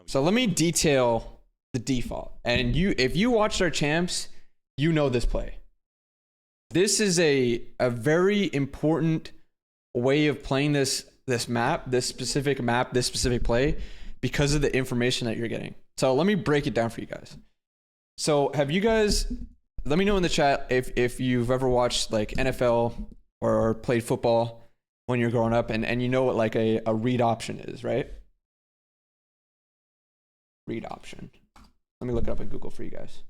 So let me detail the default. And if you watched our champs, you know this play. This is a very important way of playing this specific play, because of the information that you're getting. So let me break it down for you guys. So have you guys, let me know in the chat if you've ever watched like NFL or played football when you're growing up, and you know what like a read option is, right? Read option. Let me look it up at Google for you guys.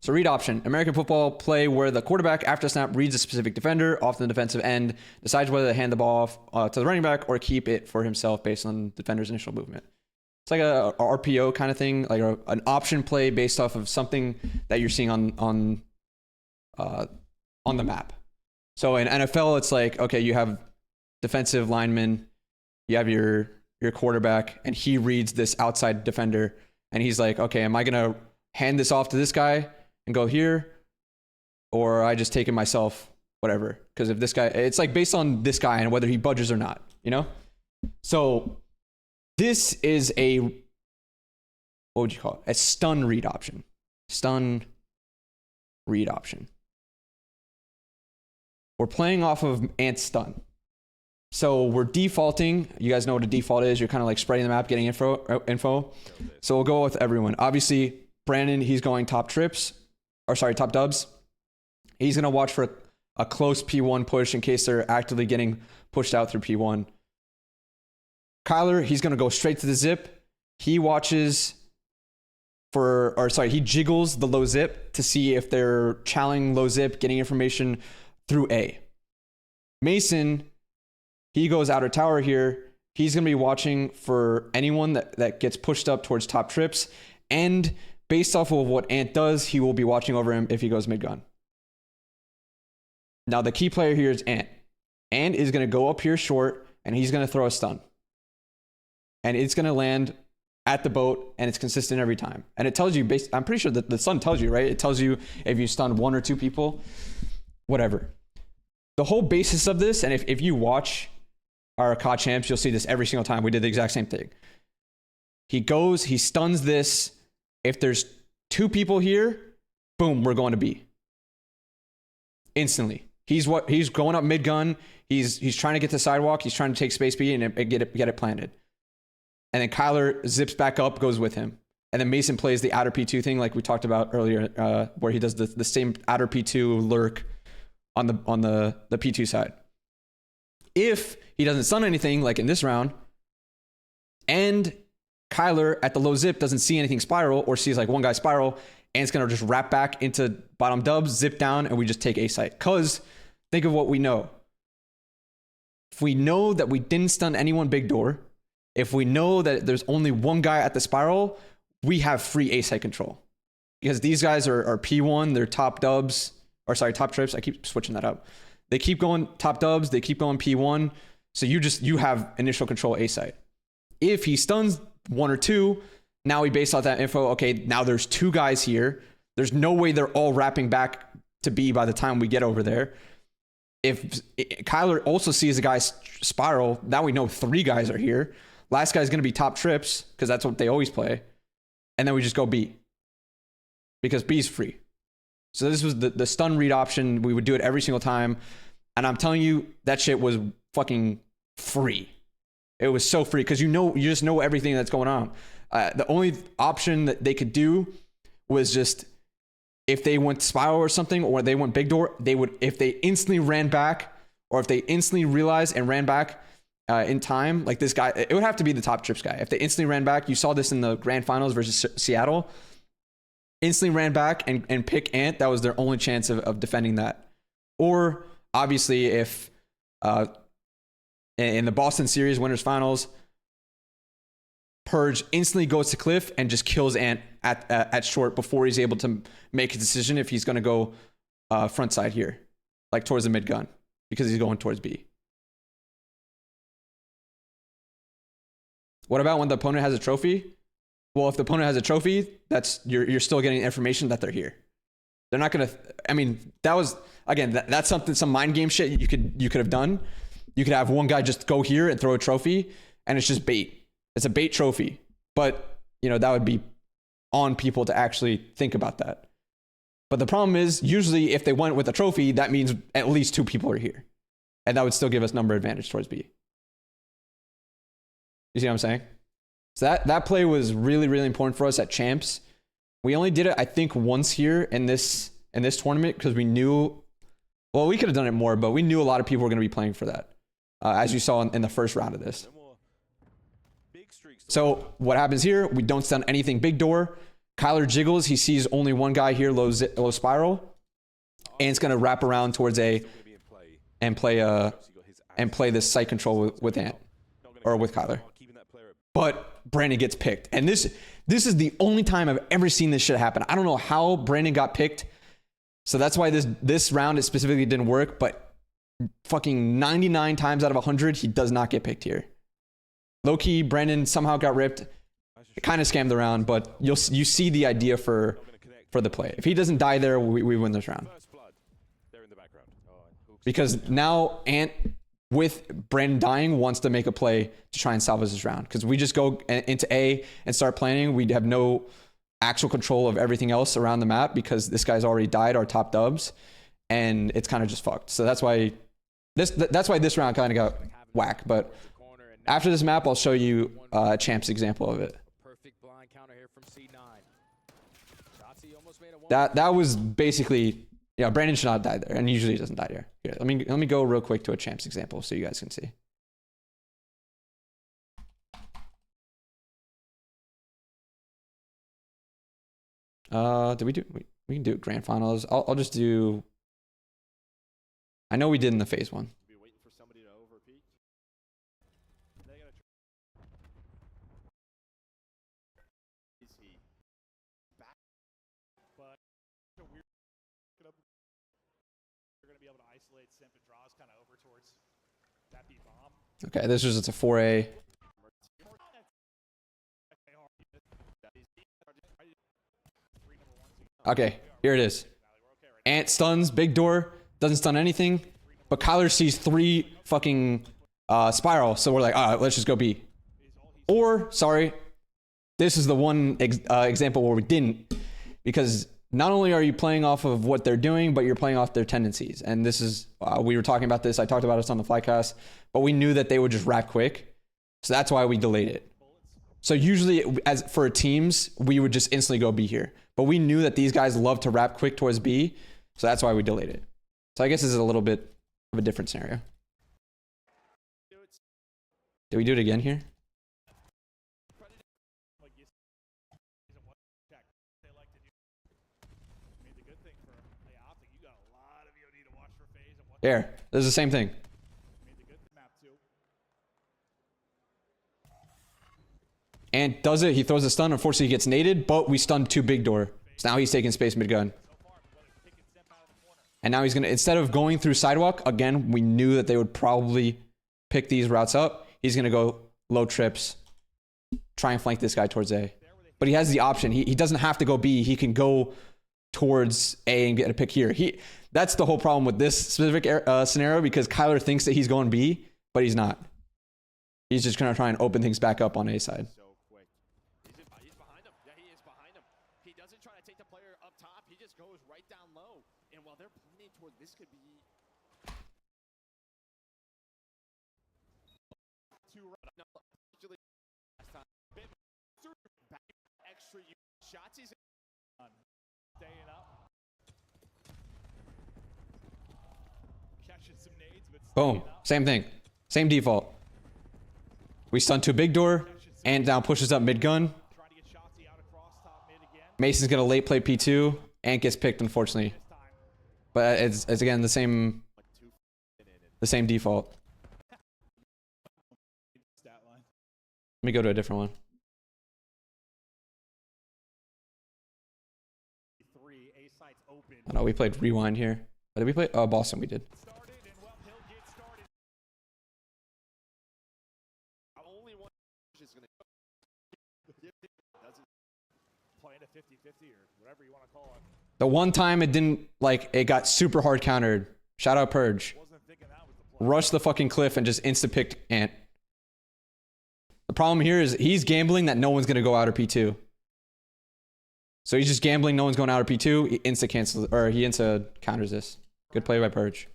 So read option, American football play where the quarterback after snap reads a specific defender, often the defensive end, decides whether to hand the ball off to the running back or keep it for himself based on the defender's initial movement. It's like a RPO kind of thing, like an option play based off of something that you're seeing on the map. So in NFL, it's like, okay, you have defensive lineman, you have your quarterback, and he reads this outside defender, and he's like, okay, am I gonna hand this off to this guy and go here, or I just take it myself, whatever? Because if this guy, it's like based on this guy and whether he budges or not, you know? So this is what would you call it? A stun read option. Stun read option. We're playing off of Ant stun. So we're defaulting. You guys know what a default is. You're kind of like spreading the map, getting info. So we'll go with everyone. Obviously, Brandon, he's going top dubs. He's going to watch for a close P1 push in case they're actively getting pushed out through P1. Kyler, he's going to go straight to the zip. He watches he jiggles the low zip to see if they're channeling low zip, getting information through A. Mason, he goes outer tower here. He's going to be watching for anyone that gets pushed up towards top trips, and based off of what Ant does, he will be watching over him if he goes mid-gun. Now, the key player here is Ant. Ant is going to go up here short, and he's going to throw a stun. And it's going to land at the boat, and it's consistent every time. And it tells you, I'm pretty sure that the stun tells you, right? It tells you if you stun one or two people, whatever. The whole basis of this, and if you watch our COD champs, you'll see this every single time. We did the exact same thing. He stuns this. If there's two people here, boom, we're going to B. Instantly. He's going up mid gun. He's trying to get to sidewalk. He's trying to take space B and get it planted. And then Kyler zips back up, goes with him. And then Mason plays the outer P2 thing like we talked about earlier, where he does the same outer P2 lurk on the P2 side. If he doesn't stun anything, like in this round, and Kyler at the low zip doesn't see anything spiral or sees like one guy spiral, and it's going to just wrap back into bottom dubs, zip down, and we just take A site. Because think of what we know. If we know that we didn't stun anyone big door, if we know that there's only one guy at the spiral, we have free A site control. Because these guys are P1, they're top dubs, top trips. I keep switching that up. They keep going top dubs, they keep going P1. So you have initial control A site. If he stuns one or two, now we base off that info. Okay, now there's two guys here. There's no way they're all wrapping back to B by the time we get over there. If Kyler also sees a guy spiral, now we know three guys are here. Last guy's going to be top trips because that's what they always play. And then we just go B because B's free. So this was the stun read option. We would do it every single time. And I'm telling you, that shit was fucking free. It was so free because you just know everything that's going on. The only option that they could do was just if they went spiral or something, or they went big door, if they instantly ran back, or if they instantly realized and ran back in time, like this guy, it would have to be the top trips guy. If they instantly ran back, you saw this in the grand finals versus Seattle, instantly ran back and pick Ant. That was their only chance of defending that. Or obviously if in the Boston series winners finals, Purge instantly goes to Cliff and just kills Ant at short before he's able to make a decision if he's going to go front side here, like towards the mid gun, because he's going towards B. What about when the opponent has a trophy? Well, if the opponent has a trophy, you're still getting information that they're here. They're not gonna. I mean, that was again. That's something. Some mind game shit you could have done. You could have one guy just go here and throw a trophy, and it's just bait. It's a bait trophy. But you know that would be on people to actually think about that. But the problem is, usually if they went with a trophy, that means at least 2 people are here, and that would still give us number advantage towards B. You see what I'm saying? So that play was really, really important for us at Champs. We only did it, I think, once here in this tournament because we knew, well, we could have done it more, but we knew a lot of people were going to be playing for that, as you saw in the first round of this. So what happens here? We don't stun anything big door. Kyler jiggles. He sees only one guy here, low spiral, and it's going to wrap around towards A and play this site control with Ant or with Kyler. But Brandon gets picked, and this is the only time I've ever seen this shit happen. I don't know how Brandon got picked, so that's why this round it specifically didn't work. But fucking 99 times out of 100, he does not get picked here. Low key, Brandon somehow got ripped. It kind of scammed the round, but you see the idea for the play. If he doesn't die there, we win this round. Because now Ant, with Brandon dying, wants to make a play to try and salvage this round. Because we just go into A and start planning, we'd have no actual control of everything else around the map because this guy's already died our top dubs, and it's kind of just fucked. So that's why this round kind of got whack. But after this map, I'll show you a Champs example of it. That was basically, yeah, Brandon should not die there, and usually he doesn't die there. Here, let me go real quick to a Champs example so you guys can see. We can do it grand finals. I'll just do. I know we did in the phase 1. Okay, this was a 4A. Okay, here it is. Ant stuns, big door, doesn't stun anything, but Kyler sees 3 fucking spiral, so we're like, all right, let's just go B. Or, sorry, this is the one example where we didn't, because not only are you playing off of what they're doing, but you're playing off their tendencies. And this is, we were talking about this, I talked about this on the flycast, but we knew that they would just wrap quick, so that's why we delayed it. So usually, as for teams, we would just instantly go B here. But we knew that these guys love to wrap quick towards B, so that's why we delayed it. So I guess this is a little bit of a different scenario. Did we do it again here? Here, this is the same thing. And does it, he throws a stun, unfortunately he gets naded, but we stunned 2 big door. So now he's taking space mid-gun. And now he's gonna, instead of going through sidewalk, again, we knew that they would probably pick these routes up. He's gonna go low trips, try and flank this guy towards A. But he has the option, he doesn't have to go B, he can go towards A and get a pick here. That's the whole problem with this specific scenario, because Kyler thinks that he's going B, but he's not. He's just gonna try and open things back up on A side. Goes right down low, and while they're planning toward this could be extra shots. He's staying up, catching some nades, but boom, same thing, same default. We stun 2 big door, and now pushes up mid gun. Mason's gonna late play P2. Ant gets picked, unfortunately, but it's again the same default. Let me go to a different one. Oh no, we played rewind here. Did we play? Oh, Boston, we did. The one time it didn't, like, it got super hard countered. Shout out Purge. Rush the fucking cliff and just insta-picked Ant. The problem here is he's gambling that no one's going to go outer P2. So he's just gambling no one's going outer P2. He insta-cancels, or he insta-counters this. Good play by Purge.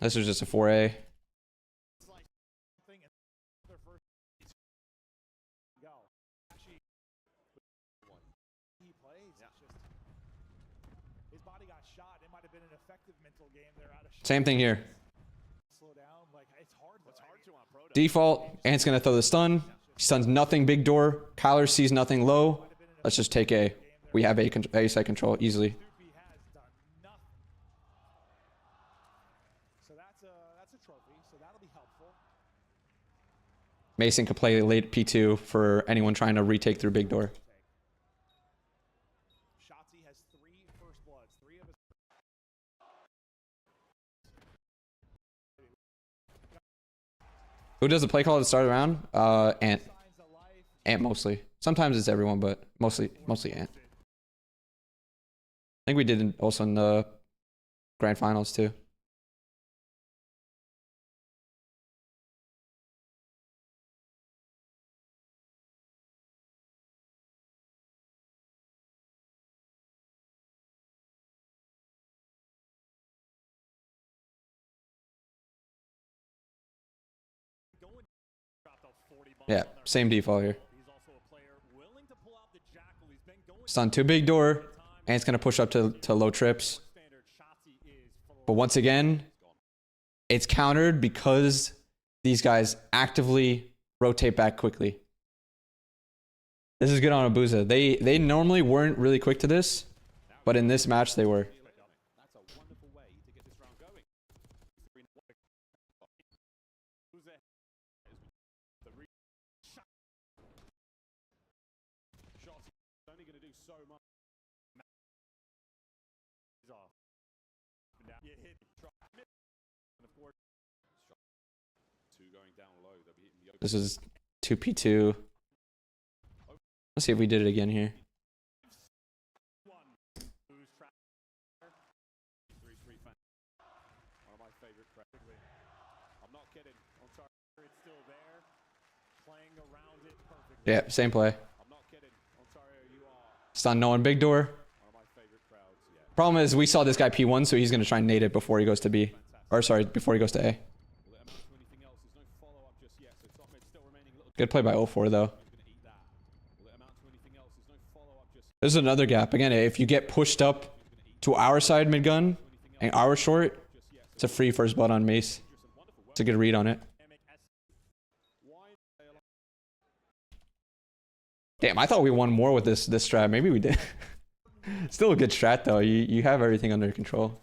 This was just a 4A. Same thing here. Default, Ant's gonna throw the stun. Stuns nothing, big door. Kyler sees nothing low. Let's just take A. We have A side control easily. Mason could play late P2 for anyone trying to retake through big door. Who does the play call at the start of the round? Ant. Ant mostly. Sometimes it's everyone, but mostly Ant. I think we did also in the grand finals too. Yeah, same default here. Stun to big door, and it's gonna push up to low trips. But once again, it's countered because these guys actively rotate back quickly. This is good on Abuza. They normally weren't really quick to this, but in this match they were. This is 2P2. Let's see if we did it again here. Yeah, same play. Stun no one big door. Problem is we saw this guy P1, so he's going to try and nade it before he goes to B. Or sorry, before he goes to A. Good play by 04 though. This is another gap. Again, if you get pushed up to our side mid-gun and our short, it's a free first blood on Mace. It's a good read on it. Damn, I thought we won more with this strat. Maybe we did. Still a good strat though. You have everything under control.